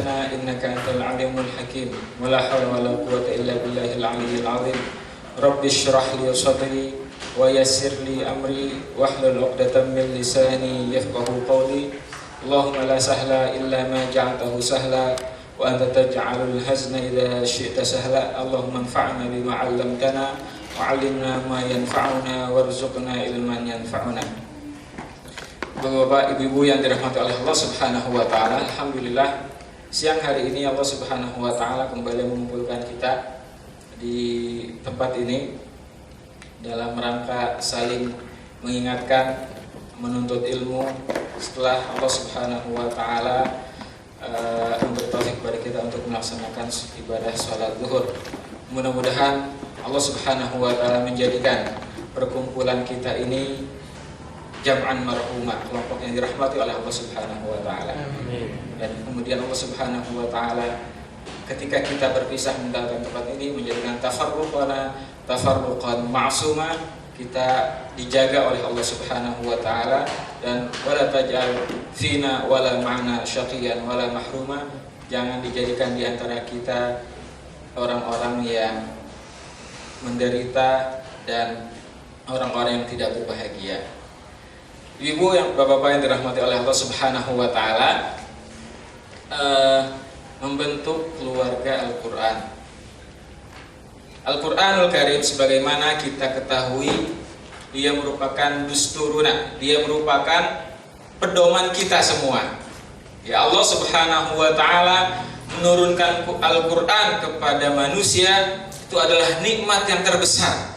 إنك أنت العليم الحكيم ولا حول ولا قوة إلا بالله العلي العظيم رب اشرح لي صدري ويسر لي أمري واحلل عقدة من لساني يفقهوا قولي اللهم لا سهل إلا ما جعلته سهلا وأنت تجعل الحزن إذا شئت سهلا اللهم انفعنا بما علمتنا وعلمنا ما ينفعنا وارزقنا علما ينفعنا. Bapak-bapak, ibu-ibu yang dirahmati oleh Allah Subhanahu wa taala, alhamdulillah siang hari ini Allah Subhanahu wa taala kembali mengumpulkan kita di tempat ini dalam rangka saling mengingatkan, menuntut ilmu setelah Allah Subhanahu wa taala memberi taufik kepada kita untuk melaksanakan ibadah sholat zuhur. Mudah-mudahan Allah Subhanahu wa taala menjadikan perkumpulan kita ini jam'an marhumah, kelompok yang dirahmati oleh Allah Subhanahu wa taala. Dan kemudian Allah Subhanahu wa taala ketika kita berpisah meninggalkan tempat ini menjadikan tafarruqan ma'suma, kita dijaga oleh Allah Subhanahu wa taala, dan wala taj'al fina wala ma'na syaqiyan wala mahruma, jangan dijadikan di antara kita orang-orang yang menderita dan orang-orang yang tidak berbahagia. Ibu yang bapak-bapak yang dirahmati oleh Allah Subhanahu wa taala, membentuk keluarga Al-Qur'an. Al-Qur'anul Karim sebagaimana kita ketahui, dia merupakan dusturuna, dia merupakan pedoman kita semua. Ya, Allah Subhanahu wa taala menurunkan Al-Qur'an kepada manusia itu adalah nikmat yang terbesar.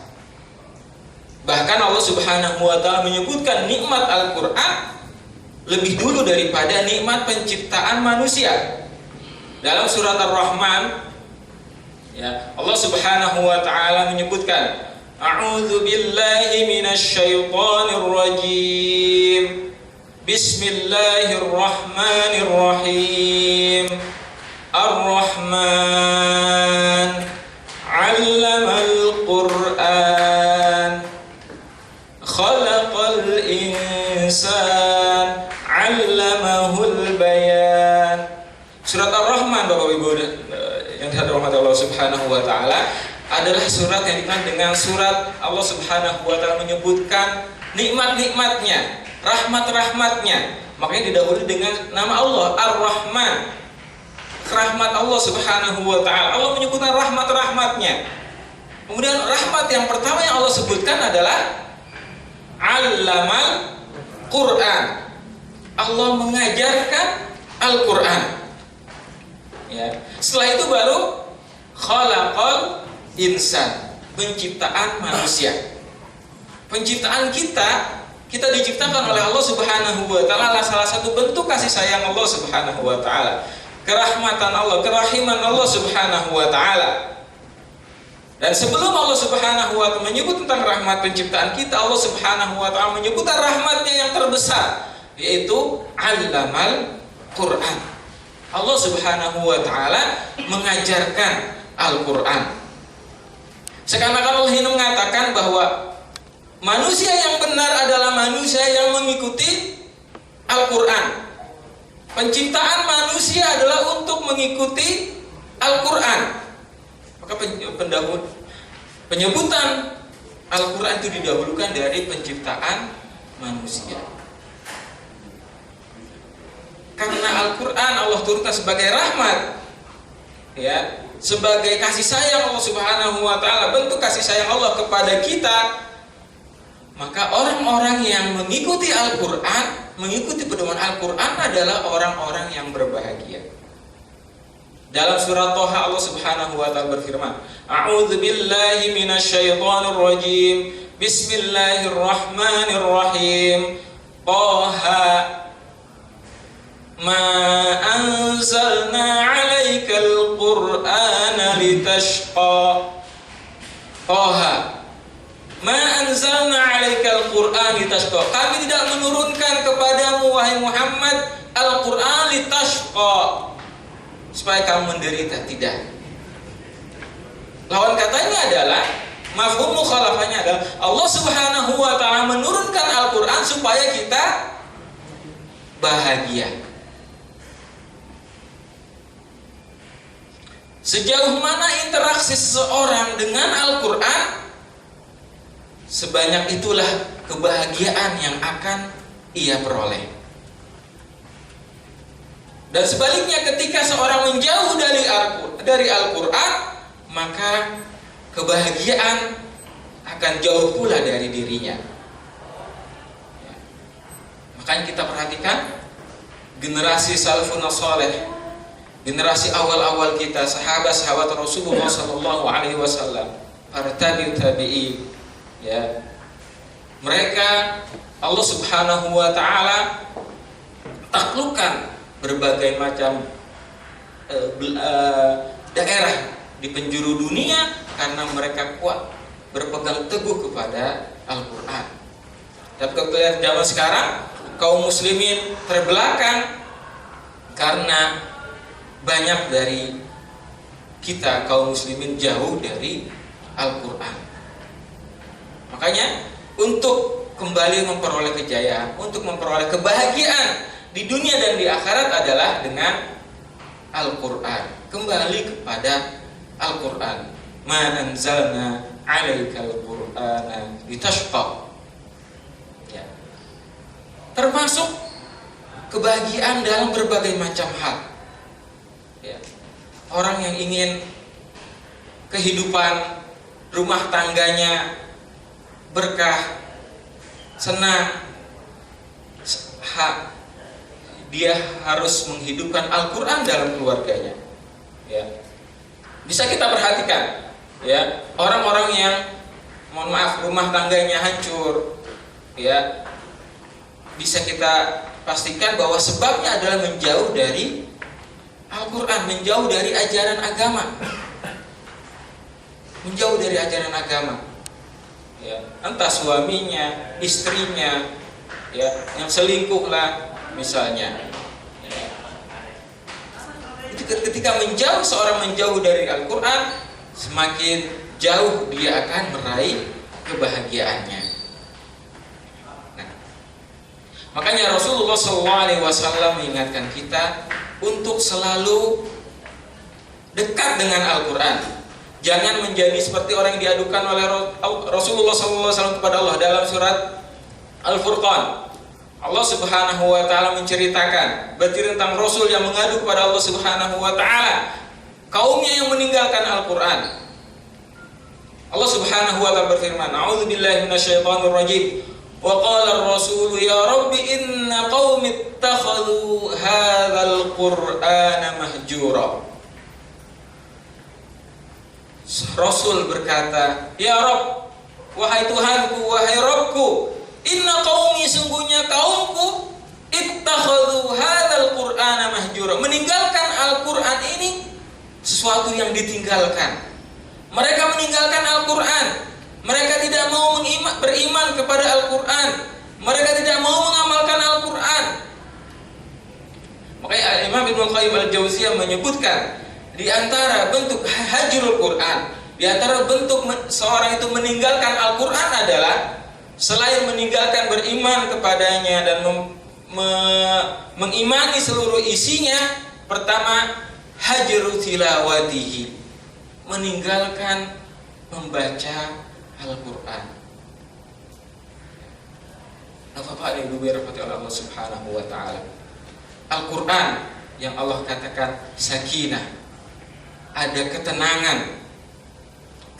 Bahkan Allah Subhanahu wa taala menyebutkan nikmat Al-Qur'an lebih dulu daripada nikmat penciptaan manusia. Dalam surat Ar-Rahman, ya, Allah Subhanahu wa taala menyebutkan, A'udzu billahi minasyaitonir rajim. Bismillahirrahmanirrahim. Ar-Rahman 'allamal Qur'an. Khalaqal insan 'allamahul bayan. Surat Ar-Rahman, Bapak Ibu yang dirahmati Allah Subhanahu wa taala, adalah surat yang dikenal dengan surat Allah Subhanahu wa taala menyebutkan nikmat-nikmatnya, rahmat-rahmatnya. Makanya didahului dengan nama Allah Ar-Rahman. Rahmat Allah Subhanahu wa taala. Allah menyebutkan rahmat-rahmatnya. Kemudian rahmat yang pertama yang Allah sebutkan adalah Allamal Quran. Allah mengajarkan Al-Quran. Ya. Setelah itu baru Khalaqal insan, penciptaan manusia. Penciptaan kita diciptakan oleh Allah Subhanahu wa taala, salah satu bentuk kasih sayang Allah Subhanahu wa taala, kerahmatan Allah, kerahiman Allah Subhanahu wa taala. Dan sebelum Allah Subhanahu wa taala menyebut tentang rahmat penciptaan kita, Allah Subhanahu wa taala menyebutkan rahmatnya yang terbesar, yaitu Allamal Quran. Allah Subhanahu wa taala mengajarkan Al-Quran. Seakan-akan Allah ini mengatakan bahwa manusia yang benar adalah manusia yang mengikuti Al-Quran. Penciptaan manusia adalah untuk mengikuti Al-Quran. Maka penyebutan Al-Quran itu didahulukan dari penciptaan manusia. Karena Al-Quran Allah turunkan sebagai rahmat, ya, sebagai kasih sayang Allah Subhanahu wa taala, bentuk kasih sayang Allah kepada kita. Maka orang-orang yang mengikuti Al-Quran, mengikuti pedoman Al-Quran adalah orang-orang yang berbahagia. Dalam surat Thaha Allah Subhanahu wa taala berfirman, A'udzu billahi minasyaitonir rajim. Bismillahirrahmanirrahim. Thaha ma anzalna 'alaikal Qur'ana litashqa. Thaha ma anzalna 'alaikal Qur'ana litashqa. Kami tidak menurunkan kepadamu wahai Muhammad Al-Qur'an litashqa, supaya kamu menderita, tidak. Lawan katanya adalah, mafhum mukhalafahnya adalah Allah Subhanahu wa taala menurunkan Al-Qur'an supaya kita bahagia. Sejauh mana interaksi seseorang dengan Al-Quran, sebanyak itulah kebahagiaan yang akan ia peroleh. Dan sebaliknya, ketika seorang menjauh dari Al-Quran, maka kebahagiaan akan jauh pula dari dirinya. Makanya kita perhatikan generasi salafun saleh, generasi awal-awal kita, sahabat-sahabat Rasulullah sallallahu alaihi wasallam, para tabi'in, ya. Mereka Allah Subhanahu wa taala taklukkan berbagai macam daerah di penjuru dunia karena mereka kuat berpegang teguh kepada Al-Quran. Tapi kalau lihat zaman sekarang, kaum muslimin terbelakang karena banyak dari kita kaum muslimin jauh dari Al-Quran. Makanya untuk kembali memperoleh kejayaan, untuk memperoleh kebahagiaan di dunia dan di akhirat adalah dengan Al-Quran. Kembali kepada Al-Quran. Ma anzalna 'alaikal Qur'ana litashqa. Ya. Termasuk kebahagiaan dalam berbagai macam hal. Ya. Orang yang ingin kehidupan rumah tangganya berkah, senang, dia harus menghidupkan Al-Quran dalam keluarganya. Ya. Bisa kita perhatikan, ya, orang-orang yang, mohon maaf, rumah tangganya hancur, ya, bisa kita pastikan bahwa sebabnya adalah menjauh dari Al-Quran, menjauh dari ajaran agama, menjauh dari ajaran agama. Ya, entah suaminya, istrinya, ya, yang selingkuh lah misalnya. Ya. Ketika seorang menjauh dari Al-Quran, semakin jauh dia akan meraih kebahagiaannya. Nah, makanya Rasulullah SAW mengingatkan kita untuk selalu dekat dengan Al-Quran. Jangan menjadi seperti orang yang diadukan oleh Rasulullah SAW kepada Allah dalam surat Al-Furqan. Allah Subhanahu wa taala menceritakan berarti tentang Rasul yang mengadu kepada Allah Subhanahu wa taala, kaumnya yang meninggalkan Al-Quran. Allah Subhanahu wa taala berfirman, "A'udzubillahi minasyaitonir rajim. Wa qala ar-rasul ya rabbi inna qaumi ittakhadhu hadzal qur'ana mahjura." Rasul berkata, "Ya Rabb, wahai Tuhanku, wahai Rabbku, inna qaumi, sungguhnya kaumku, ittakhadhu hadzal qur'ana mahjura." Meninggalkan Al-Quran ini sesuatu yang ditinggalkan. Mereka meninggalkan Al-Quran. Mereka tidak mau beriman kepada Al-Quran. Mereka tidak mau mengamalkan Al-Quran. Makanya Imam Ibnu Qayyim Al-Jauziyah menyebutkan di antara bentuk hajrul Quran, di antara bentuk seorang itu meninggalkan Al-Quran adalah selain meninggalkan beriman kepadanya dan mengimani seluruh isinya, pertama hajru tilawatihi, meninggalkan membaca Al-Quran. Bapak dan Ibu dirahmati Allah Subhanahu wa taala. Al-Quran yang Allah katakan sakinah, ada ketenangan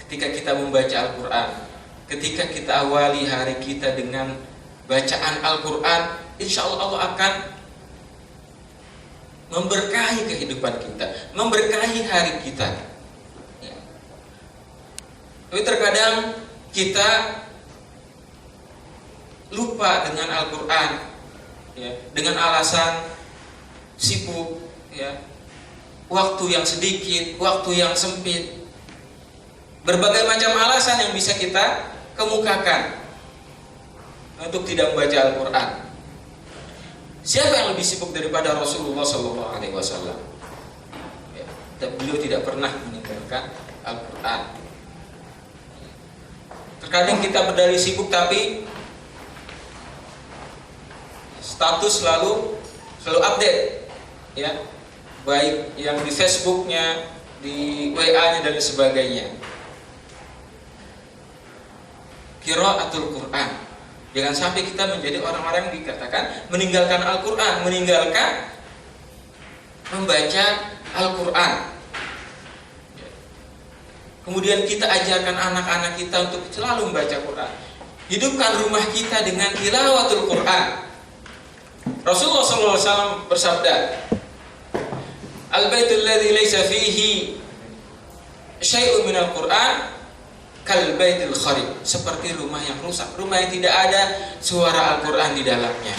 ketika kita membaca Al-Quran. Ketika kita awali hari kita dengan bacaan Al-Quran, insya Allah Allah akan memberkahi kehidupan kita, memberkahi hari kita. Ya. Tapi terkadang kita lupa dengan Al-Quran, ya, dengan alasan sibuk, ya, waktu yang sedikit, waktu yang sempit, berbagai macam alasan yang bisa kita kemukakan untuk tidak membaca Al-Quran. Siapa yang lebih sibuk daripada Rasulullah SAW? Ya, beliau tidak pernah meninggalkan Al-Quran. Terkadang kita berdalih sibuk, tapi status selalu update, ya, baik yang di Facebooknya, di WA-nya dan sebagainya. Qiraatul Quran. Jangan sampai kita menjadi orang-orang yang dikatakan meninggalkan Al-Quran, meninggalkan membaca Al-Quran. Kemudian kita ajarkan anak-anak kita untuk selalu membaca Quran. Hidupkan rumah kita dengan tilawatul Quran. Rasulullah SAW bersabda, Al-baitul ladzi laisa fihi syai'un minal Quran kal baitil kharib, seperti rumah yang rusak, rumah yang tidak ada suara Al-Quran di dalamnya.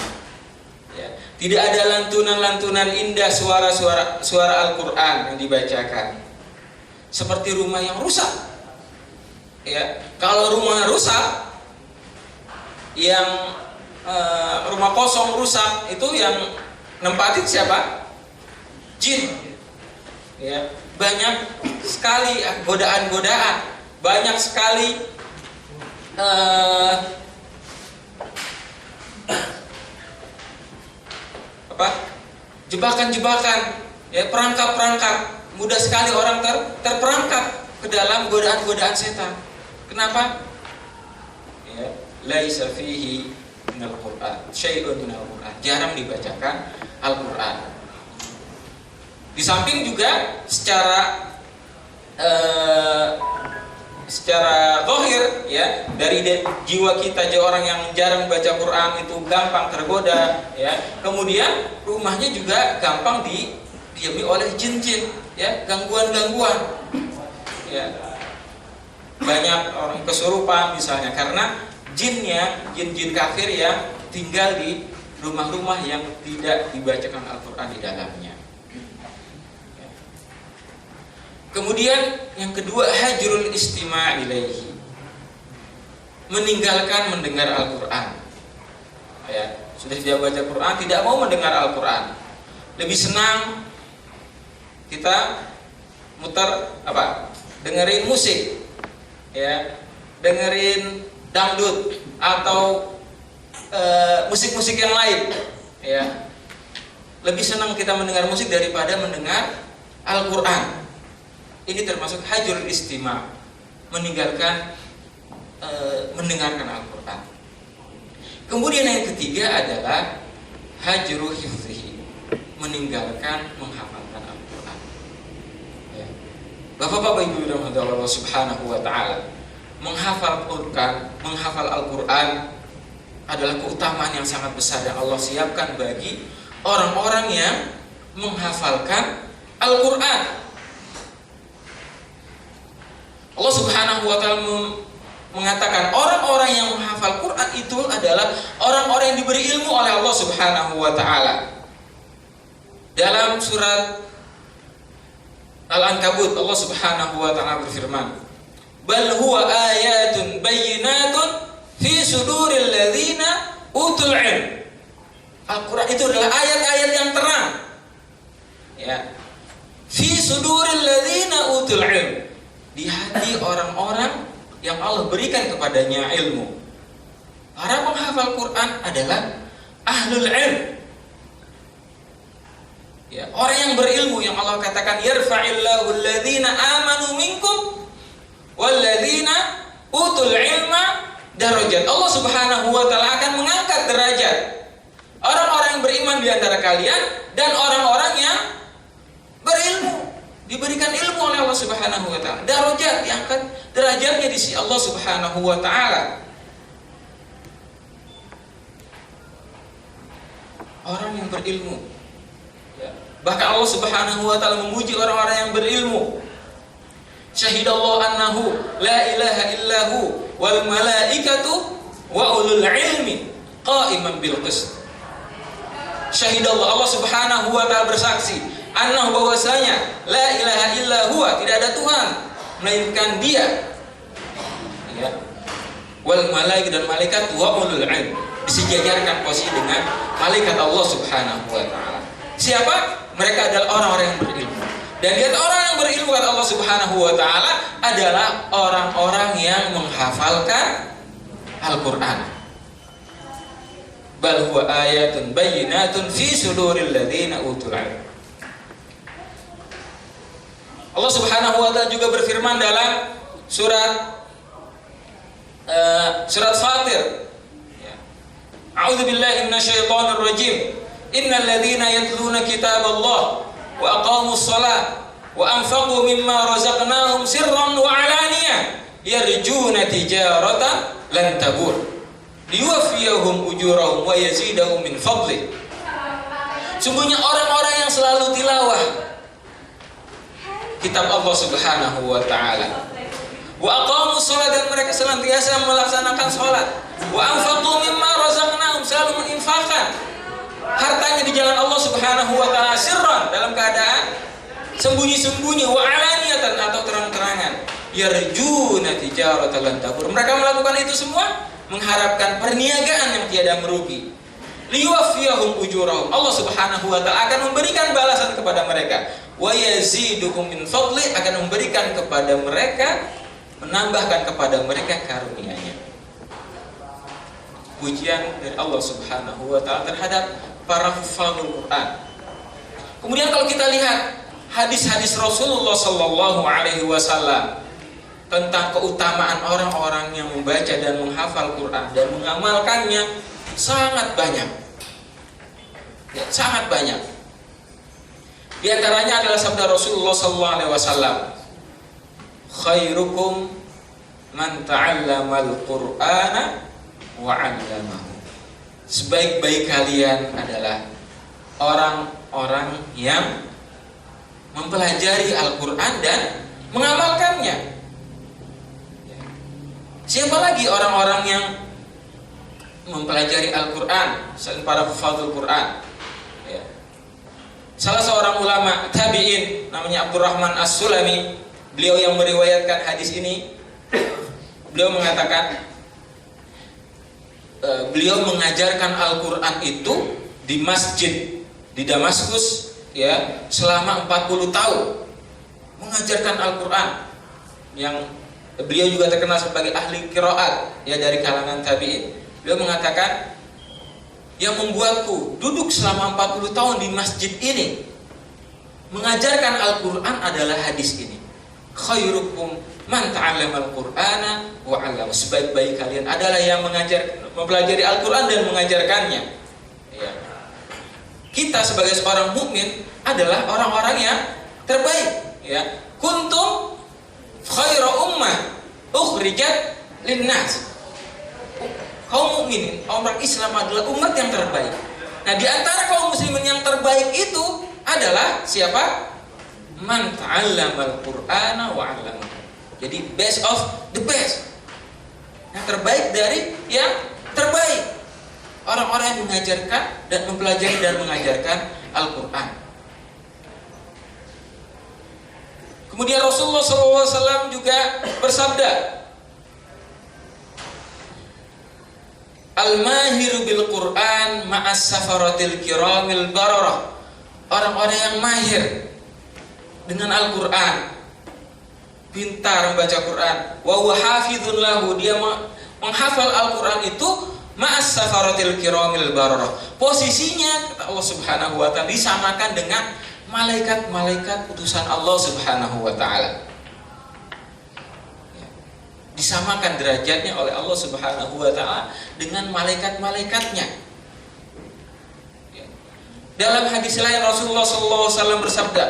Ya, tidak ada lantunan-lantunan indah, suara Al-Quran yang dibacakan. Seperti rumah yang rusak. Ya, kalau rumah rusak, yang rumah kosong rusak, itu yang nempatin siapa? Jin. Ya, banyak sekali godaan-godaan, banyak sekali jebakan-jebakan, ya, perangkap-perangkap. Mudah sekali orang terperangkap ke dalam godaan-godaan setan. Kenapa? Ya, laisa fihi minal Qur'an syai'un minal Qur'an. Jarang dibacakan Al-Qur'an. Di samping juga secara zahir, ya, dari jiwa kita, orang yang jarang baca Quran itu gampang tergoda, ya. Kemudian rumahnya juga gampang didiami oleh jin-jin, ya, gangguan-gangguan, ya. Banyak orang kesurupan misalnya karena jin-jin kafir yang tinggal di rumah-rumah yang tidak dibacakan Al-Quran di dalamnya. Kemudian yang kedua, hajrul istima' ilaihi, meninggalkan mendengar Al-Quran. Ya, sudah tidak baca Quran, tidak mau mendengar Al-Quran. Lebih senang kita muter dengerin musik, ya, dengerin dangdut atau musik-musik yang lain, ya. Lebih senang kita mendengar musik daripada mendengar Al-Quran. Ini termasuk hajrul istima', meninggalkan mendengarkan Al-Quran. Kemudian yang ketiga adalah hajru hifzihi, meninggalkan menghafalkan Al-Quran. Ya. Bapak-bapak ibu rahmatullah Allah subhanahu wa ta'ala, menghafal Quran, menghafal Al-Quran adalah keutamaan yang sangat besar yang Allah siapkan bagi orang-orang yang menghafalkan Al-Quran. Allah subhanahu wa ta'ala mengatakan orang-orang yang menghafal Quran itu adalah orang-orang yang diberi ilmu oleh Allah subhanahu wa ta'ala. Dalam surat Al-Ankabut, Allah subhanahu wa ta'ala berfirman, bal huwa ayatun bayyinatun fi suduril ladzina utul ilm. Al-Quran itu adalah ayat-ayat yang terang, ya, fi suduril ladzina utul ilm, di hati orang-orang yang Allah berikan kepadanya ilmu. Para penghafal Quran adalah ahlul ilm, ya, orang yang berilmu, yang Allah katakan yarfa'illahu alladhina amanu minkum walladzina utul ilma darajat. Allah subhanahu wa ta'ala akan mengangkat derajat orang-orang yang beriman di antara kalian dan orang-orang yang berilmu, diberikan ilmu oleh Allah subhanahu wa ta'ala. Darajat, diangkat derajatnya di sisi Allah subhanahu wa ta'ala. Orang yang berilmu, ya. Bahkan Allah subhanahu wa ta'ala memuji orang-orang yang berilmu. Syahidallahu annahu la ilaha illahu wal malaikatu wa ulul ilmi qa'iman bil qist. Syahidallah, Allah subhanahu wa ta'ala bersaksi, annahu, bahwasanya la ilaha illa huwa, tidak ada Tuhan melainkan Dia, ya, wal malaikat, dan malaikat, wa ulul ilm, disejajarkan posisi dengan malaikat Allah subhanahu wa ta'ala. Siapa? Mereka adalah orang-orang yang berilmu. Dan dia orang yang berilmu kata Allah subhanahu wa ta'ala adalah orang-orang yang menghafalkan Al-Quran. Bal huwa ayatun bayyinatun fi suduril ladzina utul ilm. Allah Subhanahu wa taala juga berfirman dalam surat Fatir. A'udzu billahi minasyaitonir rajim. Innal ladzina yatluna kitaballah wa aqamus shalah wa anfaqu mimma razaqnahum sirran wa alaniyah yarjuna tijaratan lan tabur liyuwaffiyahum ujurahum wa yazidahum min fadlih. Sungguhnya orang-orang yang selalu tilawah kitab Allah Subhanahu wa taala, wa aqamus shalah, dan mereka senantiasa melaksanakan salat, wa anfaqu mimma razaqnahum, selalu menginfakkan hartanya di jalan Allah Subhanahu wa taala, sirran, dalam keadaan sembunyi-sembunyi, wa alaniyatan, atau terang-terangan, yarjuna tijaratan lan tabur. Mereka melakukan itu semua mengharapkan perniagaan yang tiada merugi. Liyuwaffiyahum ujurahum, Allah Subhanahu wa taala akan memberikan balasan kepada mereka. Wa yaziduhum min fadli, akan memberikan kepada mereka, menambahkan kepada mereka karunia-Nya. Pujian dari Allah Subhanahu wa taala terhadap para hufadzul Quran. Kemudian kalau kita lihat hadis-hadis Rasulullah sallallahu alaihi wasallam tentang keutamaan orang-orang yang membaca dan menghafal Quran dan mengamalkannya, sangat banyak. Ya, sangat banyak. Di antaranya adalah sabda Rasulullah sallallahu alaihi wasallam, khairukum man ta'allamal Qur'ana wa 'allamahu. Sebaik-baik kalian adalah orang-orang yang mempelajari Al-Qur'an dan mengamalkannya. Siapa lagi orang-orang yang mempelajari Al-Qur'an selain para hufadzul Qur'an? Salah seorang ulama tabi'in namanya Abdurrahman As-Sulami, beliau yang meriwayatkan hadis ini, beliau mengatakan beliau mengajarkan Al-Qur'an itu di masjid di Damaskus, ya, selama 40 tahun mengajarkan Al-Qur'an. Yang beliau juga terkenal sebagai ahli qiraat, ya, dari kalangan tabi'in. Beliau mengatakan, yang membuatku duduk selama 40 tahun di masjid ini mengajarkan Al-Qur'an adalah hadis ini. Khairukum man ta'allamal Qur'ana wa 'allama. Sebaik-baik kalian adalah yang mempelajari Al-Qur'an dan mengajarkannya. Ya. Kita sebagai seorang mukmin adalah orang-orang yang terbaik, ya. Kuntum khairu ummah ukhrijat linnas. Kaum mukminin, orang Islam adalah umat yang terbaik. Nah, di antara kaum muslimin yang terbaik itu adalah siapa? Man ta'allamal Qur'ana wa 'allama. Jadi best of the best. Yang terbaik dari yang terbaik. Orang-orang yang mengajarkan dan mempelajari dan mengajarkan Al-Qur'an. Kemudian Rasulullah SAW juga bersabda, Al-mahiru bil Qur'an ma'as safaratil kiramil bararah. Orang-orang yang mahir dengan Al-Qur'an, pintar membaca Quran, wa huwa hafizun lahu, dia menghafal Al-Qur'an itu ma'as safaratil kiramil bararah. Posisinya kata Allah Subhanahu wa taala disamakan dengan malaikat-malaikat utusan Allah Subhanahu wa taala. Disamakan derajatnya oleh Allah Subhanahu wa taala dengan malaikat-malaikatnya. Dalam hadis lain Rasulullah sallallahu alaihi wasallam bersabda,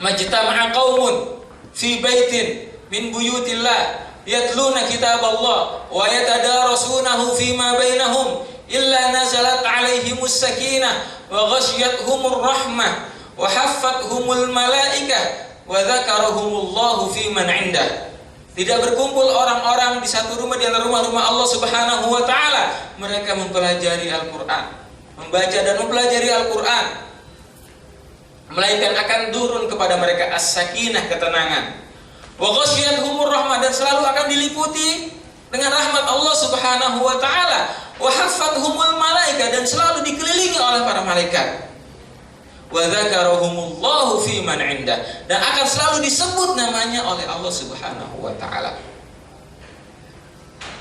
"Majtama'a qaumun fi baitin min buyutillah yatluna kitaballah wa yatadarasunahu fima bainahum illa nazalat 'alaihimus sakinah wa ghasyiyatuhumur rahmah wa haffathumul malaikah wa dzakarahumullahu fi man 'indah." Tidak berkumpul orang-orang di satu rumah di antara rumah-rumah Allah Subhanahu wa taala, mereka mempelajari Al-Qur'an, membaca dan mempelajari Al-Qur'an, melainkan akan turun kepada mereka as-sakinah, ketenangan, wa ghasyiyatuhumur rahmah, dan selalu akan diliputi dengan rahmat Allah Subhanahu wa taala, wa haffathumul malaikah, dan selalu dikelilingi oleh para malaikat, wa dzakarahumullahu fi man 'indah, dan akan selalu disebut namanya oleh Allah Subhanahu wa taala.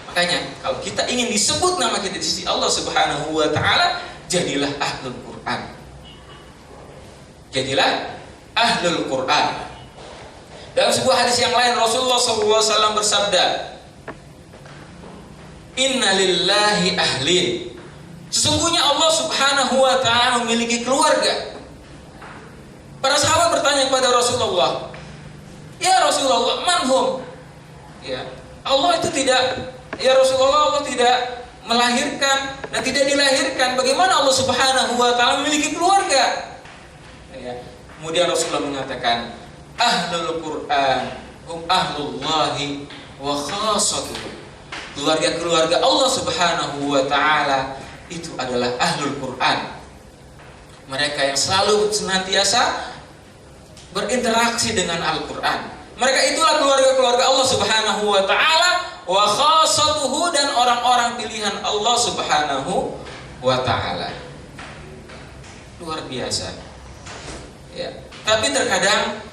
Makanya kalau kita ingin disebut nama kita di sisi Allah Subhanahu wa taala, jadilah ahlul Quran. Jadilah ahlul Quran. Dalam sebuah hadis yang lain Rasulullah SAW bersabda, Inna lillahi ahlin. Sesungguhnya Allah Subhanahu wa ta'ala memiliki keluarga. Para sahabat bertanya kepada Rasulullah, ya Rasulullah, manhum? Ya, Allah itu tidak, ya Rasulullah, Allah tidak melahirkan dan tidak dilahirkan. Bagaimana Allah Subhanahu wa ta'ala memiliki keluarga? Ya. Kemudian Rasulullah mengatakan, Ahlul Quran hum ahlullahi wa khassatuhu. Keluarga-keluarga Allah Subhanahu wa ta'ala itu adalah ahlul Quran. Mereka yang selalu senantiasa berinteraksi dengan Al-Quran. Mereka itulah keluarga-keluarga Allah Subhanahu wa ta'ala wa khassatuhu, dan orang-orang pilihan Allah Subhanahu wa ta'ala. Luar biasa. Ya. Tapi terkadang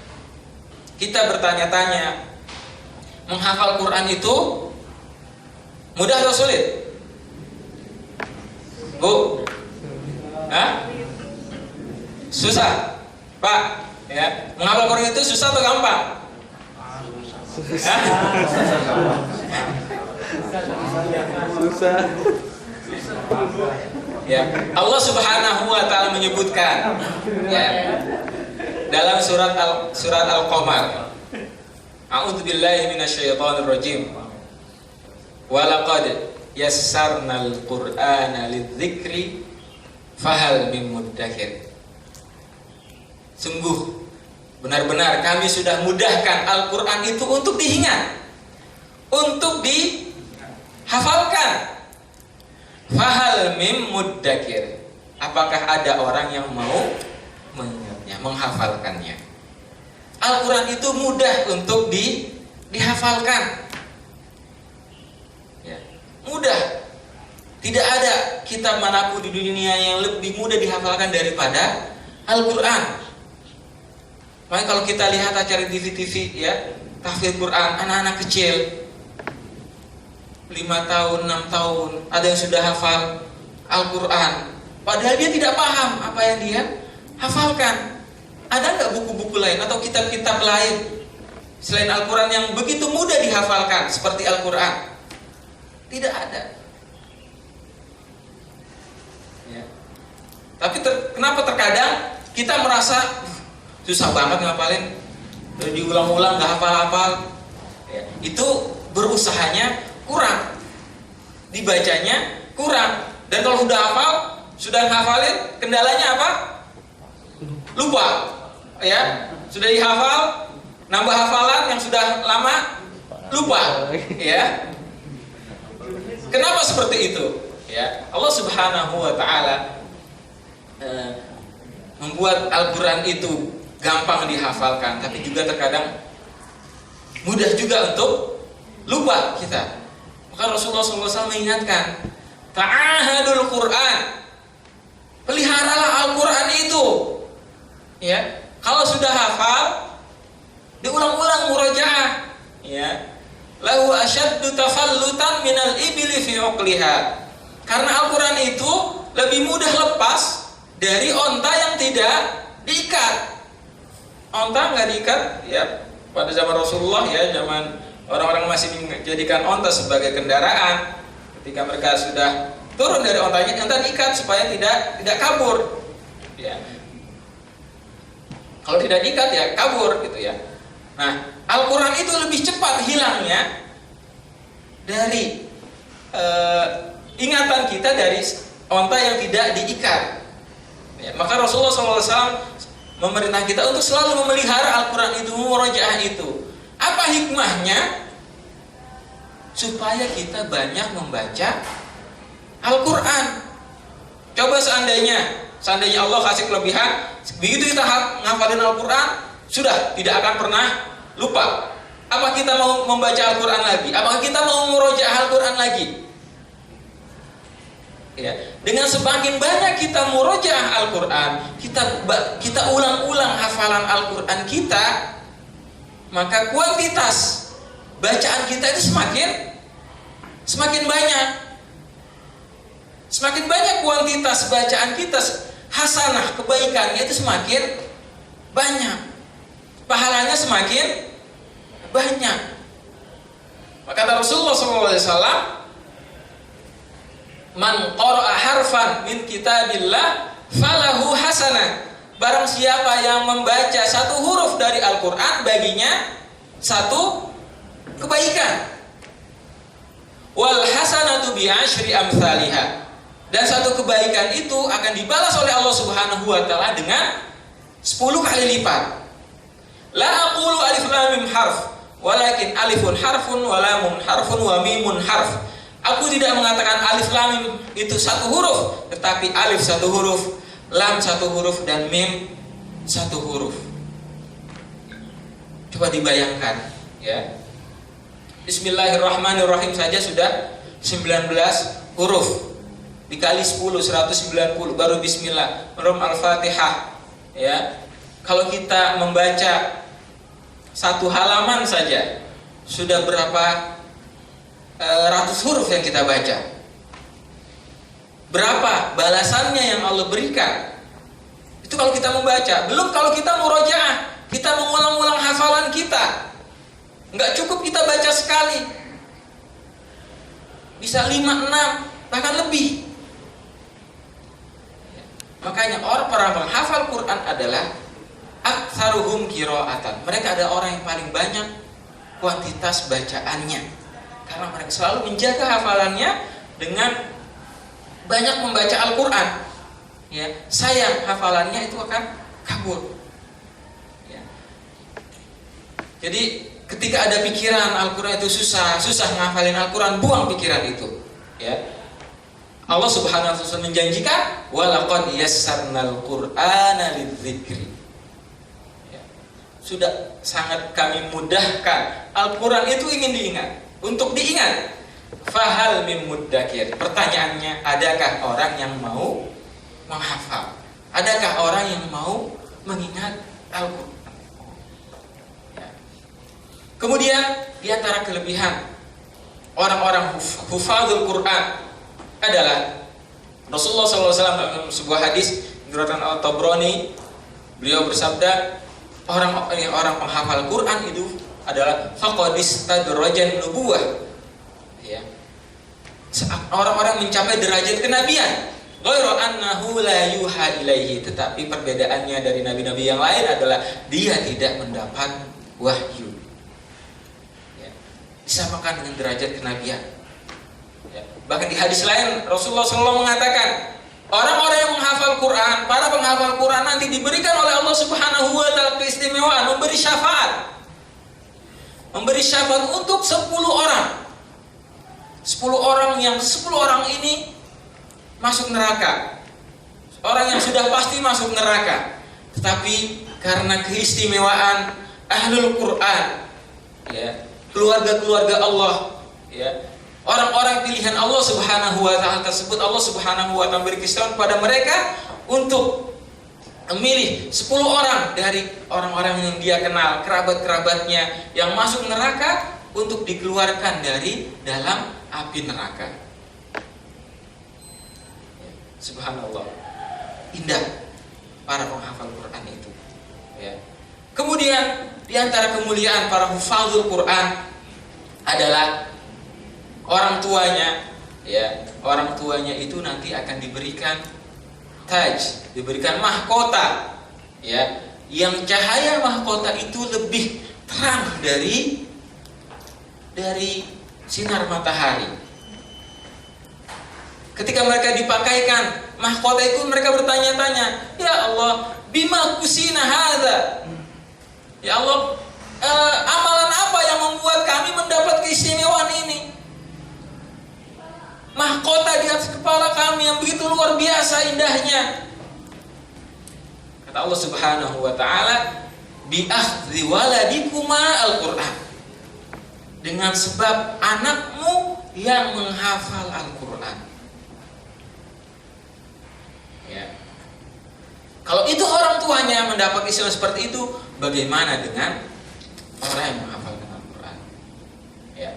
kita bertanya-tanya, menghafal Quran itu mudah atau sulit? Bu? Hah? Susah? Pak? Ya, menghafal Quran itu susah atau gampang? Susah. Ya, Allah Subhanahu wa ta'ala menyebutkan, ya, dalam surat Al-Qamar, A'udzubillahi minasyaitonir rajim. Walaqad yassarnal Qur'ana lidzikri fahal min muddakir. Sungguh benar-benar kami sudah mudahkan Al-Qur'an itu untuk diingat, untuk dihafalkan. Fahal min muddakir. Apakah ada orang yang mau mengingatnya, menghafalkannya? Al-Quran itu mudah untuk dihafalkan, ya, mudah. Tidak ada kitab manapun di dunia yang lebih mudah dihafalkan daripada Al-Quran. Makanya kalau kita lihat acara TV-TV, ya, tahfidz Quran, anak-anak kecil 5 tahun, 6 tahun, ada yang sudah hafal Al-Quran, padahal dia tidak paham apa yang dia hafalkan. Ada nggak buku-buku lain atau kitab-kitab lain selain Al-Quran yang begitu mudah dihafalkan seperti Al-Quran? Tidak ada. Ya. Tapi kenapa terkadang kita merasa susah banget ngapalin, diulang-ulang nggak hafal-hafal? Ya. Itu berusahanya kurang, dibacanya kurang. Dan kalau sudah hafal, sudah hafalin, kendalanya apa? Lupa. Ya, sudah dihafal, nambah hafalan yang sudah lama, lupa. Ya. Kenapa seperti itu? Ya, Allah Subhanahu wa ta'ala membuat Al-Quran itu gampang dihafalkan, tapi juga terkadang mudah juga untuk lupa kita. Maka Rasulullah SAW mengingatkan, ta'ahadul Quran, peliharalah Al-Quran itu. Ya, kalau sudah hafal, diulang-ulang murajaah. Ya, lahu asyaddu tafallutan minal ibli fi uqliha. Karena Al-Quran itu lebih mudah lepas dari onta yang tidak diikat. Onta nggak diikat, ya, pada zaman Rasulullah, ya, zaman orang-orang masih menjadikan onta sebagai kendaraan. Ketika mereka sudah turun dari ontanya, onta diikat supaya tidak kabur. Ya. Kalau tidak diikat, ya kabur gitu, ya. Nah, Al-Quran itu lebih cepat hilangnya dari ingatan kita dari onta yang tidak diikat. Ya, maka Rasulullah SAW memerintah kita untuk selalu memelihara Al-Quran itu, murajaah itu. Apa hikmahnya? Supaya kita banyak membaca Al-Quran. Coba seandainya Allah kasih kelebihan, begitu kita ngafalin Al-Quran, sudah tidak akan pernah lupa. Apa kita mau membaca Al-Quran lagi? Apakah kita mau murojaah Al-Quran lagi? Ya, dengan semakin banyak kita murojaah Al-Quran, kita ulang-ulang hafalan Al-Quran kita, maka kuantitas bacaan kita itu semakin banyak. Semakin banyak kuantitas bacaan kita, hasanah kebaikannya itu semakin banyak. Pahalanya semakin banyak. Maka kata Rasulullah SAW, man qara'a harfan min kitabillah falahu hasanah. Barang siapa yang membaca satu huruf dari Al-Quran, baginya satu kebaikan. Wal hasanatu bi asyri amsalihha. Dan satu kebaikan itu akan dibalas oleh Allah Subhanahu wa taala dengan 10 kali lipat. La aqulu alif lam mim harf, walakin alifun harfun wa lamun harfun wa mimun harf. Aku tidak mengatakan alif lam mim itu satu huruf, tetapi alif satu huruf, lam satu huruf, dan mim satu huruf. Coba dibayangkan, ya. Bismillahirrahmanirrahim saja sudah 19 huruf. Dikali 10, 190, baru bismillah. Rum Al-Fatihah, ya. Kalau kita membaca satu halaman saja, sudah berapa ratus huruf yang kita baca. Berapa balasannya yang Allah berikan? Itu kalau kita membaca. Belum kalau kita murojaah, kita mengulang-ulang hafalan kita. Nggak cukup kita baca sekali, bisa 5, 6, bahkan lebih. Makanya orang penghafal Quran adalah aktsaruhum qiraatan. Mereka adalah orang yang paling banyak kuantitas bacaannya. Karena mereka selalu menjaga hafalannya dengan banyak membaca Al-Quran. Ya, sayang hafalannya itu akan kabur. Ya. Jadi ketika ada pikiran Al-Quran itu susah ngafalin Al-Quran, buang pikiran itu. Ya. Allah Subhanahu wa taala menjanjikan, walaqad yassarnal Qur'ana lidzikri. Ya. Sudah sangat kami mudahkan. Al-Quran itu ingin diingat. Untuk diingat, fahal mim muddakir. Pertanyaannya, adakah orang yang mau menghafal? Adakah orang yang mau mengingat Al-Quran? Ya. Kemudian di antara kelebihan orang-orang hufadzul Quran adalah Rasulullah SAW dalam sebuah hadis diriwayatkan Al-Tabrani, beliau bersabda, orang penghafal Quran itu adalah faqadis tadrajan nubuwah, ya. Orang-orang mencapai derajat kenabian. Ghairu annahu la yuha ilaihi, tetapi perbedaannya dari nabi-nabi yang lain adalah dia tidak mendapat wahyu. Ya. Disamakan dengan derajat kenabian. Ya. Bahkan di hadis lain Rasulullah SAW mengatakan, orang-orang yang menghafal Quran, para penghafal Quran nanti diberikan oleh Allah Subhanahu wa taala keistimewaan memberi syafaat. Memberi syafaat untuk 10 orang. 10 orang yang 10 orang ini masuk neraka. Orang yang sudah pasti masuk neraka. Tetapi karena keistimewaan ahlul Quran, ya, keluarga-keluarga Allah, ya, orang-orang pilihan Allah Subhanahu wa taala tersebut, Allah Subhanahu wa taala beri keistimewaan pada mereka untuk memilih 10 orang dari orang-orang yang dia kenal, kerabat-kerabatnya yang masuk neraka, untuk dikeluarkan dari dalam api neraka. Subhanallah, indah para penghafal Quran itu. Ya. Kemudian di antara kemuliaan para hufadzul Quran adalah orang tuanya. Ya, orang tuanya itu nanti akan diberikan taj, diberikan mahkota, ya, yang cahaya mahkota itu lebih terang dari sinar matahari. Ketika mereka dipakaikan mahkota itu, mereka bertanya-tanya, ya Allah, bima kusina hadza? Ya Allah, amalan apa yang membuat kami mendapat keistimewaan ini? Mahkota di atas kepala kami yang begitu luar biasa indahnya. Kata Allah Subhanahu wa taala, bi akhdhi waladikuma al-Qur'an. Dengan sebab anakmu yang menghafal Al-Qur'an. Ya. Kalau itu orang tuanya mendapat istilah seperti itu, bagaimana dengan orang yang menghafalkan Al-Qur'an? Ya.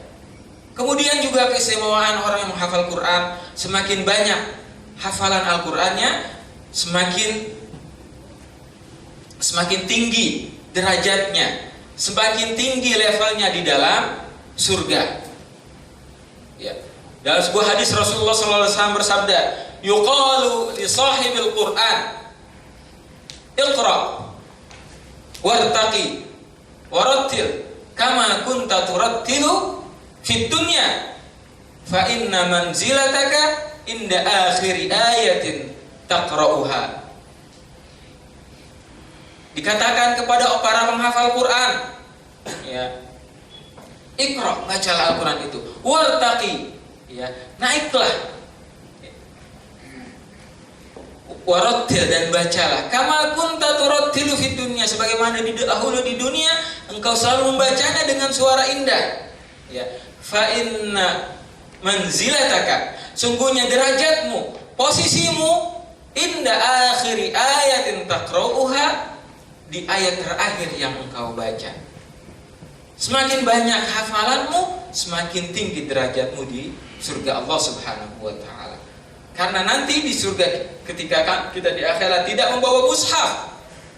Kemudian juga keistimewaan orang yang menghafal Quran, semakin banyak hafalan Al-Qur'annya, semakin tinggi derajatnya, semakin tinggi levelnya di dalam surga. Ya. Dalam sebuah hadis Rasulullah SAW bersabda, yuqalu li sahibil Qur'an, iqra wartaqi warattil kama kunta turattilu fid dunya fa inna manzilataka inda akhiri ayatin taqra'uha. Dikatakan kepada para penghafal Quran, ya, iqra, bacalah Al-Quran itu, wartaqi, ya, naiklah, warattil, dan bacalah kama kunta turattilu fid dunya, sebagaimana dahulu di dunia engkau selalu membacanya dengan suara indah, ya. Fa inna manzilataka, sungguhnya derajatmu, posisimu, inda akhiri ayatin taqra'uha, di ayat terakhir yang engkau baca. Semakin banyak hafalanmu, semakin tinggi derajatmu di surga Allah Subhanahu wa taala. Karena nanti di surga, ketika kita di akhirat tidak membawa mushaf,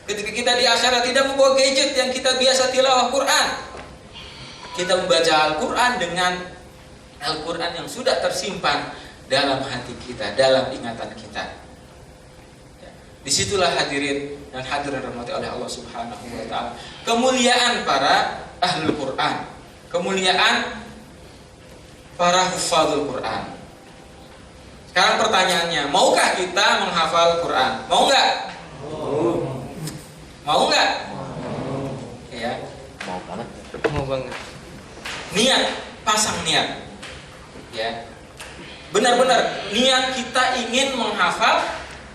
ketika kita di akhirat tidak membawa gadget yang kita biasa tilawah Quran, kita membaca Al-Quran dengan Al-Quran yang sudah tersimpan dalam hati kita, dalam ingatan kita. Disitulah hadirin dan hadirin rahmati oleh Allah Subhanahu wa taala, kemuliaan para ahlul Quran, kemuliaan para hufadzul Quran. Sekarang pertanyaannya, maukah kita menghafal Quran? Mau nggak? Mau nggak? Ya. Mau banget. Mau banget. Niat, pasang niat. Ya. Benar-benar niat kita ingin menghafal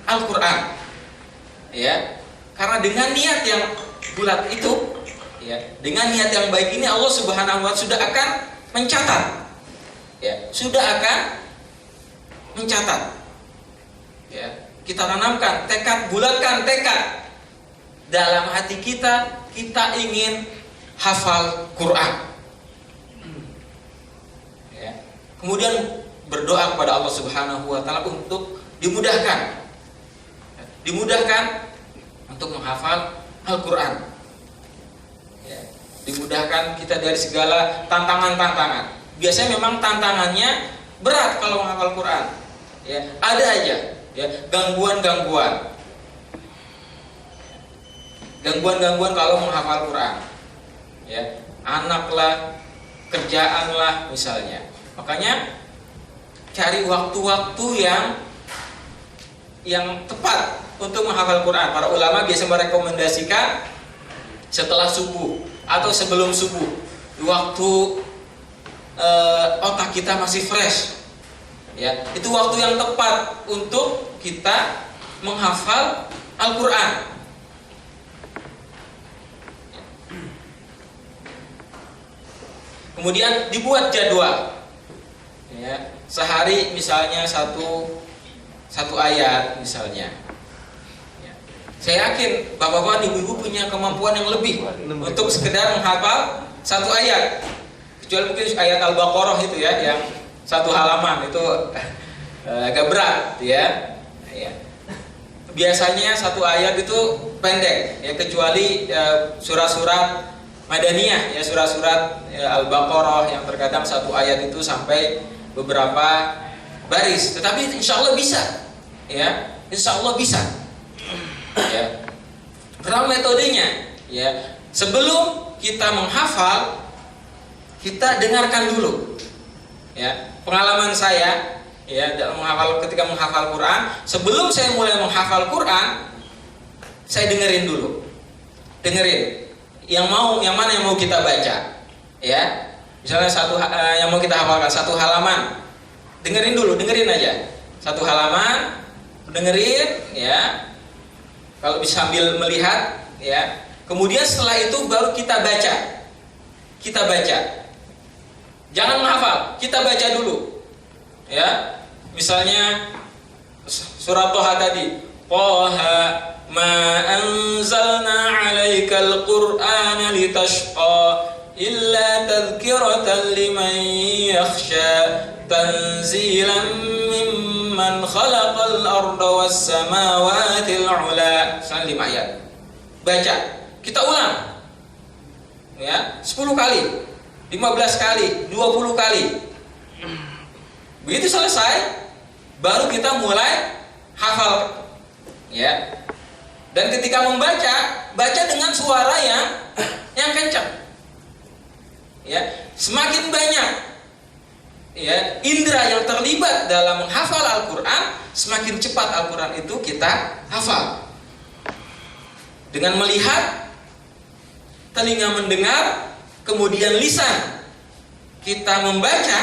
Al-Quran. Ya, karena dengan niat yang bulat itu, ya, dengan niat yang baik ini Allah Subhanahu wa taala sudah akan mencatat, ya, sudah akan mencatat, ya. Kita tanamkan tekad, bulatkan tekad dalam hati kita, kita ingin hafal Quran, ya. Kemudian berdoa kepada Allah Subhanahu wa taala untuk dimudahkan untuk menghafal Al-Quran, ya, dimudahkan kita dari segala tantangan-tantangan. Biasanya memang tantangannya berat kalau menghafal Quran, ya, ada aja, ya, gangguan-gangguan kalau menghafal Quran, ya, anak lah, kerjaan lah misalnya. Makanya cari waktu-waktu yang tepat untuk menghafal Quran. Para ulama biasa merekomendasikan setelah subuh atau sebelum subuh, waktu otak kita masih fresh, ya, itu waktu yang tepat untuk kita menghafal Al-Quran. Kemudian dibuat jadwal, ya, sehari misalnya satu ayat misalnya. Saya yakin bapak-bapak, ibu-ibu punya kemampuan yang lebih untuk sekedar menghafal satu ayat. Kecuali mungkin ayat Al-Baqarah itu, ya, yang satu halaman itu agak berat, ya. Biasanya satu ayat itu pendek, ya, kecuali surat-surat Madaniyah, ya, surat-surat Al-Baqarah yang terkadang satu ayat itu sampai beberapa baris. Tetapi insya Allah bisa, ya, insya Allah bisa. Ya, berapa metodenya, ya. Sebelum kita menghafal, kita dengarkan dulu, ya. Pengalaman saya, ya, ketika menghafal Quran, sebelum saya mulai menghafal Quran, saya dengerin dulu, yang mana yang mau kita baca, ya. Misalnya yang mau kita hafalkan satu halaman, dengerin aja satu halaman, dengerin, ya. Kalau bisa sambil melihat, ya. Kemudian setelah itu baru kita baca. Jangan menghafal, kita baca dulu, ya. Misalnya surat Toha tadi, Toha ma anzalna 'alaikal qur'ana litashqa illa tadhkiratan liman yakhsha tanzilan mimman khalaqal arda was samawati al-'ula. 5 ayat. Baca, kita ulang. ya, 10 kali, 15 kali, 20 kali. Begitu selesai, baru kita mulai hafal, ya. Dan ketika membaca, baca dengan suara yang kencang. Ya, semakin banyak ya indera yang terlibat dalam menghafal Al-Qur'an, semakin cepat Al-Qur'an itu kita hafal. Dengan melihat, telinga mendengar, kemudian lisan kita membaca,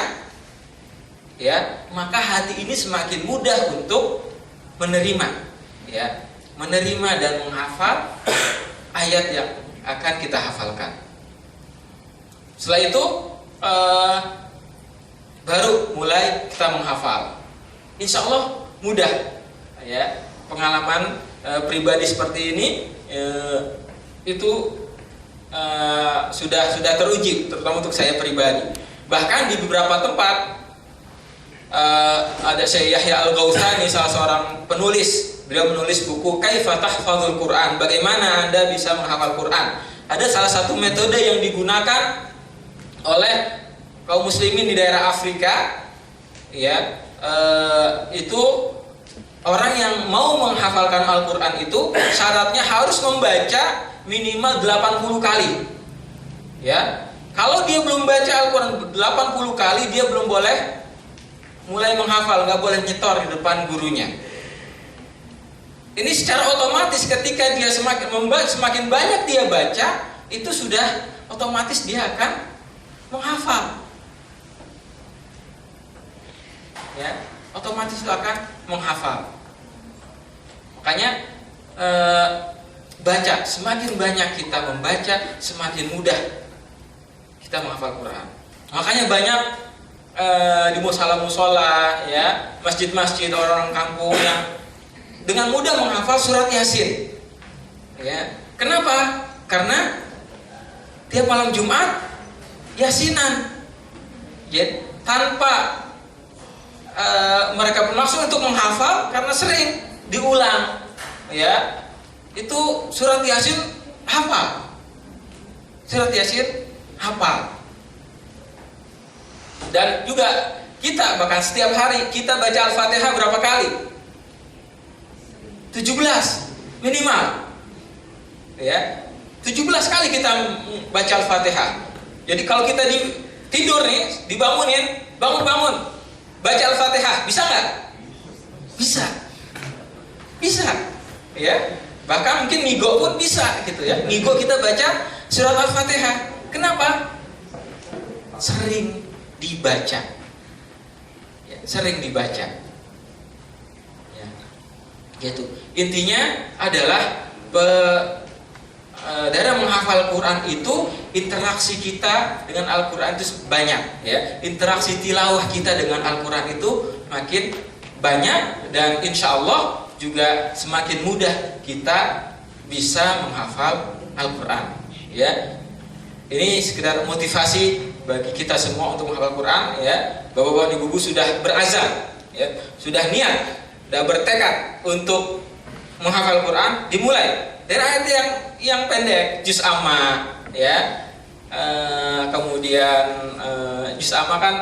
ya, maka hati ini semakin mudah untuk menerima, ya, menerima dan menghafal ayat yang akan kita hafalkan. Setelah itu baru mulai kita menghafal. Insya Allah mudah, ya. Pengalaman pribadi seperti ini itu sudah teruji, terutama untuk saya pribadi. Bahkan di beberapa tempat ada Syekh Yahya Al-Ghautsani, salah seorang penulis. Beliau menulis buku Kaifa Tahfadzul Quran, bagaimana Anda bisa menghafal Quran. Ada salah satu metode yang digunakan oleh kaum muslimin di daerah Afrika, ya, itu orang yang mau menghafalkan Al-Quran itu syaratnya harus membaca minimal 80 kali, ya. Kalau dia belum baca Al-Quran 80 kali, dia belum boleh mulai menghafal, nggak boleh nyetor di depan gurunya. Ini secara otomatis ketika dia semakin banyak dia baca, itu sudah otomatis dia akan menghafal, ya, otomatis itu akan menghafal. Makanya baca, semakin banyak kita membaca, semakin mudah kita menghafal Quran. Makanya banyak di musola-musola, ya, masjid-masjid orang kampung yang dengan mudah menghafal surat Yasin, ya. Kenapa? Karena tiap malam Jumat Yasinan, ya, tanpa mereka bermaksud untuk menghafal, karena sering diulang, ya. Itu surat Yasin hafal, surat Yasin hafal. Dan juga kita bahkan setiap hari kita baca Al-Fatihah berapa kali? 17 minimal, ya. 17 kali kita baca Al-Fatihah. Jadi kalau kita tidur nih, dibangunin, bangun, baca Al-Fatihah, bisa nggak? Bisa, ya. Bahkan mungkin ngigo pun bisa, gitu ya. Ngigo kita baca surat Al-Fatihah. Kenapa? Sering dibaca, ya, sering dibaca, ya. Gitu. Intinya adalah dalam menghafal Quran itu interaksi kita dengan Al-Quran itu banyak, ya. Interaksi tilawah kita dengan Al-Quran itu makin banyak, dan insya Allah juga semakin mudah kita bisa menghafal Al-Quran, ya. Ini sekedar motivasi bagi kita semua untuk menghafal Quran, ya. Bapak-bapak dan ibu-ibu sudah berazam, ya, sudah niat, sudah bertekad untuk menghafal Quran, dimulai dari ayat yang pendek, juz amma, ya. Kemudian juz amma kan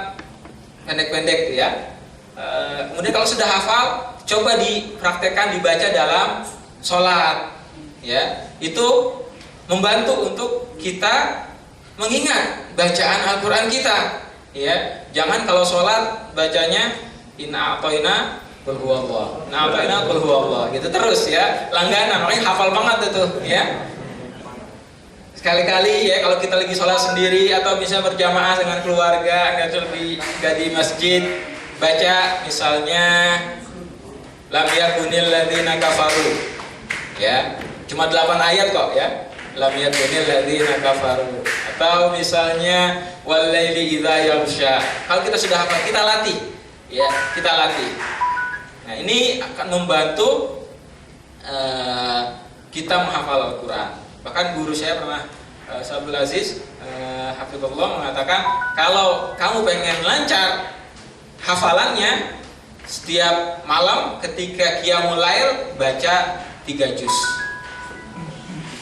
pendek-pendek, ya. Kemudian kalau sudah hafal, coba dipraktekkan dibaca dalam sholat, ya. Itu membantu untuk kita mengingat bacaan Al-Quran kita, ya. Jangan kalau sholat bacanya inna a'toina qul huwallah, inna a'toina qul huwallah, gitu terus, ya, langganan, makanya hafal banget itu, ya. Sekali-kali, ya, kalau kita lagi sholat sendiri atau bisa berjamaah dengan keluarga, nggak di masjid, baca misalnya lam yakunil ladzina kafaru, ya, cuma 8 ayat kok, ya. Lam yakunil ladzina kafaru, atau misalnya walaili idza yaghsha. Kalau kita sudah hafal, kita latih, ya, kita latih. Nah, ini akan membantu kita menghafal Al-Quran. Bahkan guru saya pernah, Sabul Aziz hafizullah, mengatakan kalau kamu pengen lancar hafalannya, setiap malam ketika qiyamul lail baca 3 juz.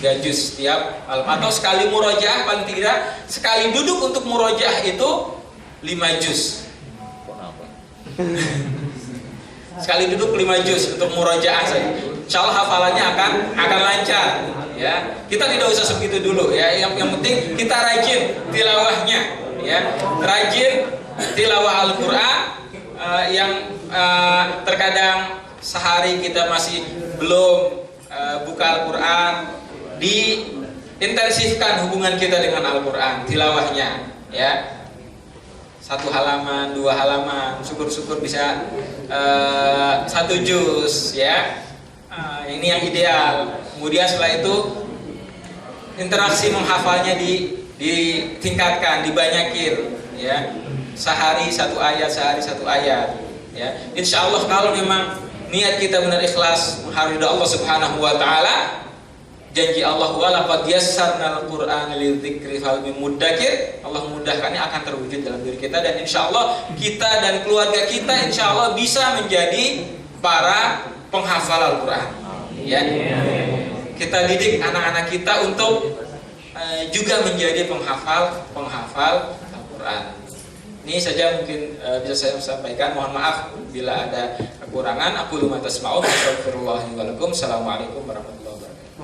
3 juz setiap malam, atau sekali murojaah paling tidak sekali duduk untuk murojaah itu 5 juz. Sekali duduk 5 juz untuk murojaah saja. Insyaallah hafalannya akan lancar ya. Kita tidak usah segitu dulu ya. Yang penting kita rajin tilawahnya ya. Rajin tilawah Al-Qur'an yang terkadang sehari kita masih belum buka Al-Qur'an, diintensifkan hubungan kita dengan Al-Qur'an, tilawahnya ya. 1 halaman, 2 halaman, syukur-syukur bisa 1 juz ya. Ini yang ideal. Kemudian setelah itu interaksi menghafalnya ditingkatkan, dibanyakin ya. Sehari 1 ayat, sehari 1 ayat ya. Insya Allah kalau memang niat kita benar ikhlas menghargai Allah Subhanahu wa taala, janji Allah walaqad yassarnal Qur'ana lidzikri fahal min muddakir, Allah mudahkannya akan terwujud dalam diri kita, dan insya Allah kita dan keluarga kita insya Allah bisa menjadi para penghafal Al-Qur'an ya. Kita didik anak-anak kita untuk juga menjadi penghafal Al-Qur'an. Ini saja mungkin bisa saya sampaikan. Mohon maaf bila ada kekurangan. Aku lu tasma'un. Astagfirullah wa lakum. Assalamualaikum warahmatullahi wabarakatuh.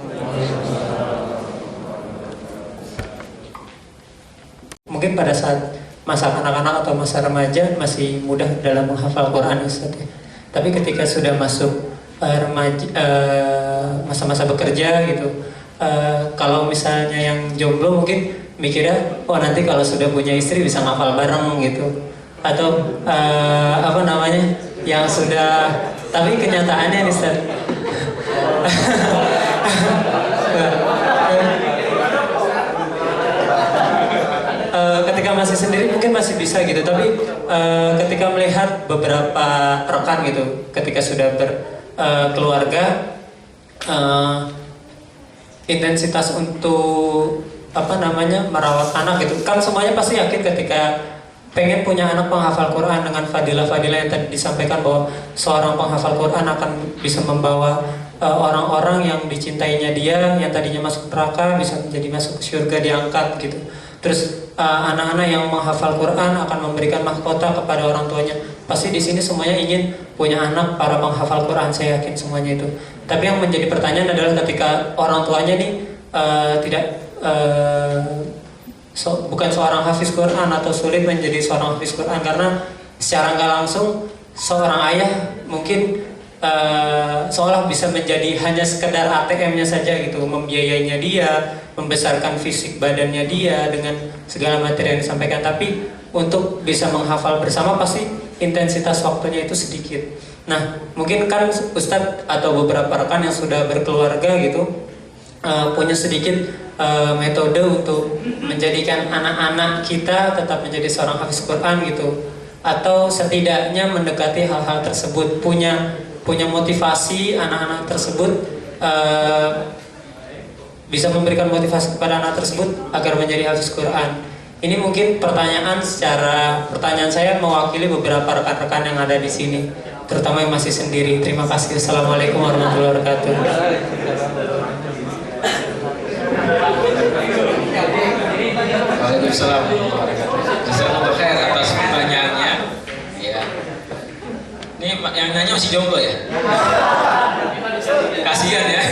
Mungkin pada saat masa anak-anak atau masa remaja masih mudah dalam menghafal Quran, Ustaz ya. Tapi ketika sudah masuk masa-masa bekerja gitu, kalau misalnya yang jomblo mungkin mikirnya, oh nanti kalau sudah punya istri bisa ngafal bareng gitu, atau yang sudah, tapi kenyataannya nih Ustaz, ketika masih sendiri mungkin masih bisa gitu, tapi ketika melihat beberapa rekan gitu, ketika sudah berkeluarga, intensitas untuk merawat anak gitu, kan semuanya pasti yakin ketika pengen punya anak penghafal Quran dengan fadilah-fadilah yang tadi disampaikan, bahwa seorang penghafal Quran akan bisa membawa orang-orang yang dicintainya dia yang tadinya masuk neraka bisa menjadi masuk ke surga, diangkat gitu. Terus anak-anak yang menghafal Quran akan memberikan mahkota kepada orang tuanya. Pasti di sini semuanya ingin punya anak para penghafal Quran, saya yakin semuanya itu. Tapi yang menjadi pertanyaan adalah ketika orang tuanya nih bukan seorang hafiz Quran atau sulit menjadi seorang hafiz Quran, karena secara nggak langsung seorang ayah mungkin seolah bisa menjadi hanya sekedar ATM-nya saja gitu, membiayainya dia, membesarkan fisik badannya dia dengan segala materi yang disampaikan. Tapi untuk bisa menghafal bersama pasti intensitas waktunya itu sedikit. Nah, mungkin kan Ustadz atau beberapa rekan yang sudah berkeluarga gitu punya sedikit metode untuk menjadikan anak-anak kita tetap menjadi seorang hafiz Quran gitu, atau setidaknya mendekati hal-hal tersebut, punya motivasi anak-anak tersebut, bisa memberikan motivasi kepada anak tersebut agar menjadi hafiz Quran. Ini mungkin pertanyaan saya mewakili beberapa rekan-rekan yang ada di sini, terutama yang masih sendiri. Terima kasih. Assalamualaikum warahmatullahi wabarakatuh. Waalaikumsalam warahmatullahi wabarakatuh. Jazakallahu khair atas pertanyaannya. Ya. Ini yang nanya masih jomblo ya? Kasihan ya.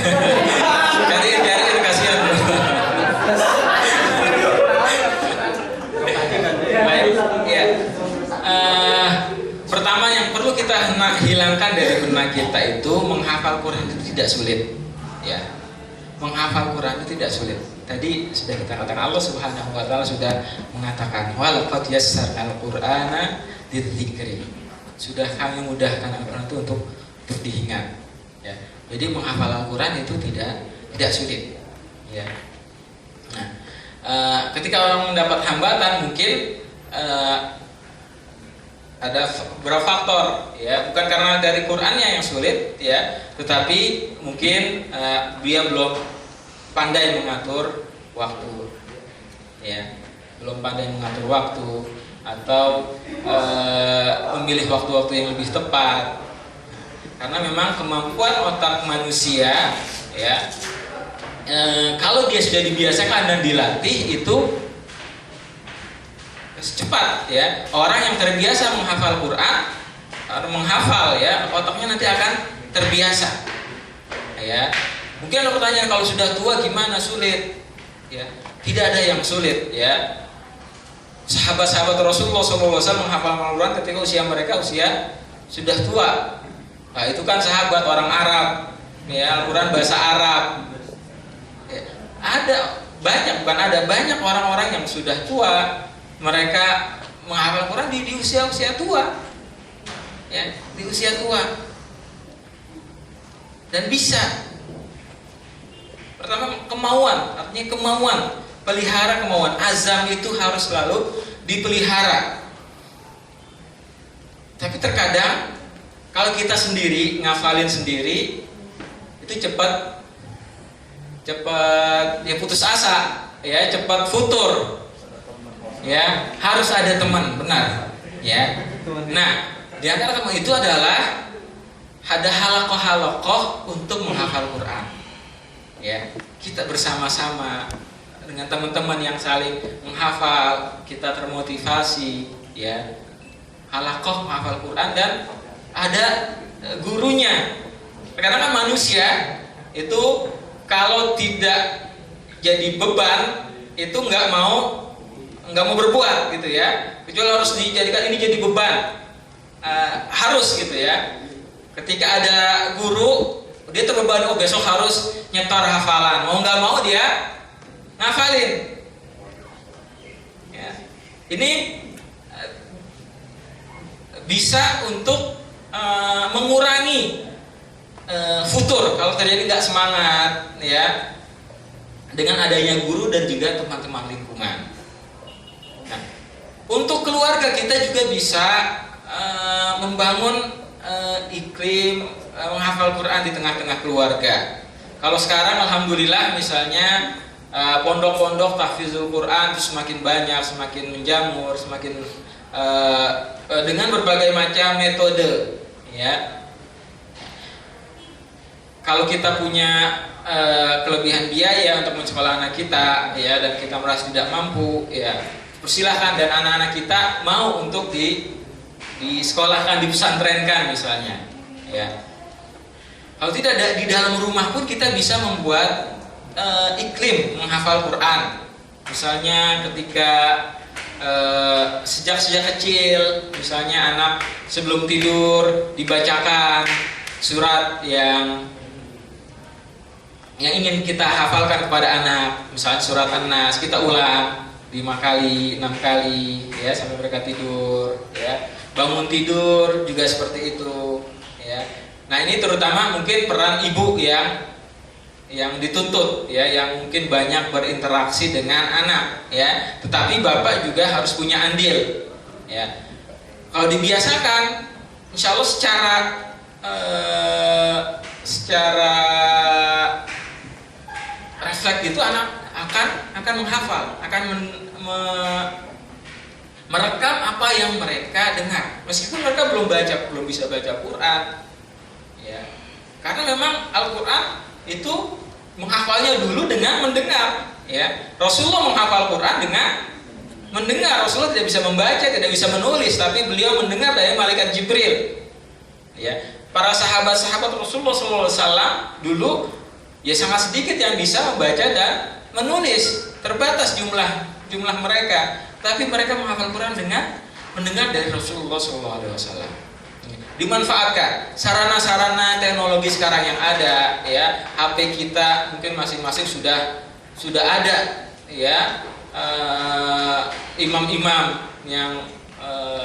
Cariin kasihan. Baik, ya. Pertama yang perlu kita hilangkan dari benak kita itu, menghafal Quran itu tidak sulit. Ya. Menghafal Quran itu tidak sulit. Tadi sudah kita katakan, Allah Subhanahu wa taala sudah mengatakan walaqad yassarnal Qur'ana lidzikri. Sudah kami mudahkan Al-Qur'an itu untuk diingat. Ya. Jadi menghafal Al-Qur'an itu tidak sulit. Ya. Nah, ketika orang mendapat hambatan mungkin ada beberapa faktor, ya, bukan karena dari Qur'annya yang sulit, ya, tetapi mungkin dia belum pandai mengatur waktu, ya, belum pandai mengatur waktu, atau memilih waktu-waktu yang lebih tepat, karena memang kemampuan otak manusia, ya, kalau dia sudah dibiasakan dan dilatih itu cepat ya. Orang yang terbiasa menghafal Quran atau menghafal ya, otaknya nanti akan terbiasa ya. Mungkin ada pertanyaan, kalau sudah tua gimana? Sulit ya. Tidak ada yang sulit ya. Sahabat-sahabat Rasulullah SAW menghafal Al-Quran ketika usia mereka sudah tua. Nah, itu kan sahabat orang Arab ya, Al-Quran bahasa Arab ya. Ada banyak orang-orang yang sudah tua, mereka menghafal Al-Quran di usia tua ya, di usia tua, dan bisa. Pertama kemauan, artinya kemauan, pelihara kemauan. Azam itu harus selalu dipelihara. Tapi terkadang kalau kita sendiri ngafalin sendiri itu cepat ya putus asa ya, cepat futur ya. Harus ada teman, benar ya. Nah, di antara teman itu adalah ada halakoh untuk menghafal Quran ya. Kita bersama-sama dengan teman-teman yang saling menghafal, kita termotivasi ya. Halakoh menghafal Quran dan ada gurunya. Karena kan manusia itu kalau tidak jadi beban itu nggak mau berbuat gitu ya. Kecuali harus dijadikan ini jadi beban, harus gitu ya. Ketika ada guru, dia terbebani, oh besok harus nyetor hafalan. Mau nggak mau dia ngafalin. Ya. Ini bisa untuk mengurangi futur kalau terjadi nggak semangat ya, dengan adanya guru dan juga teman-teman lingkungan. Nah, untuk keluarga kita juga bisa membangun iklim menghafal Quran di tengah-tengah keluarga. Kalau sekarang alhamdulillah misalnya pondok-pondok tahfizul Quran itu semakin banyak, semakin menjamur, semakin dengan berbagai macam metode ya. Kalau kita punya kelebihan biaya untuk mensekolah anak kita ya, dan kita merasa tidak mampu ya, persilahkan, dan anak-anak kita mau untuk disekolahkan, dipesantrenkan misalnya ya. Kalau tidak ada di dalam rumah pun kita bisa membuat iklim menghafal Quran. Misalnya ketika sejak kecil, misalnya anak sebelum tidur dibacakan surat yang ingin kita hafalkan kepada anak, misalnya surat An-Nas, kita ulang 5 kali, 6 kali ya sampai mereka tidur ya. Bangun tidur juga seperti itu ya. Nah, ini terutama mungkin peran ibu yang dituntut ya, yang mungkin banyak berinteraksi dengan anak ya. Tetapi bapak juga harus punya andil ya. Kalau dibiasakan, insya Allah secara refleks itu anak akan menghafal, akan merekam apa yang mereka dengar, meskipun mereka belum bisa baca Quran ya. Karena memang Al-Quran itu menghafalnya dulu dengan mendengar ya. Rasulullah menghafal Quran dengan mendengar. Rasulullah tidak bisa membaca, tidak bisa menulis, tapi beliau mendengar dari malaikat Jibril ya. Para sahabat-sahabat Rasulullah SAW dulu ya sangat sedikit yang bisa membaca dan menulis, terbatas jumlah mereka, tapi mereka menghafal Quran dengan mendengar dari Rasulullah SAW. Dimanfaatkan sarana-sarana teknologi sekarang yang ada ya. HP kita mungkin masing-masing sudah ada ya, imam-imam yang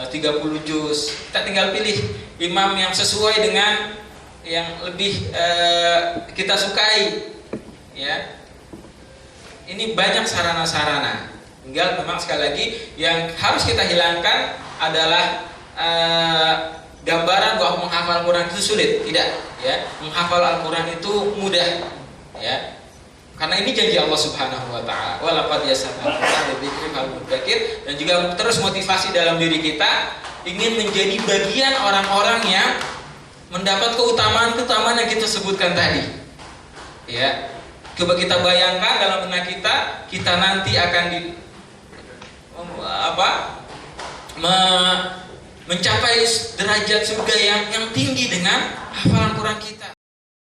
30 juz. Kita tinggal pilih imam yang sesuai dengan yang lebih kita sukai ya. Ini banyak sarana-sarana. Tinggal memang sekali lagi yang harus kita hilangkan adalah gambaran bahwa menghafal Al-Quran itu sulit. Tidak ya. Menghafal Al-Quran itu mudah ya. Karena ini janji Allah Subhanahu wa taala. Wa laqad yassarnal Qur'ana lidzikri fahal mudzakir, dan juga terus motivasi dalam diri kita ingin menjadi bagian orang-orang yang mendapat keutamaan yang kita sebutkan tadi. Ya. Coba kita bayangkan dalam benak kita, kita nanti akan mencapai derajat surga yang tinggi dengan hafalan Quran kita.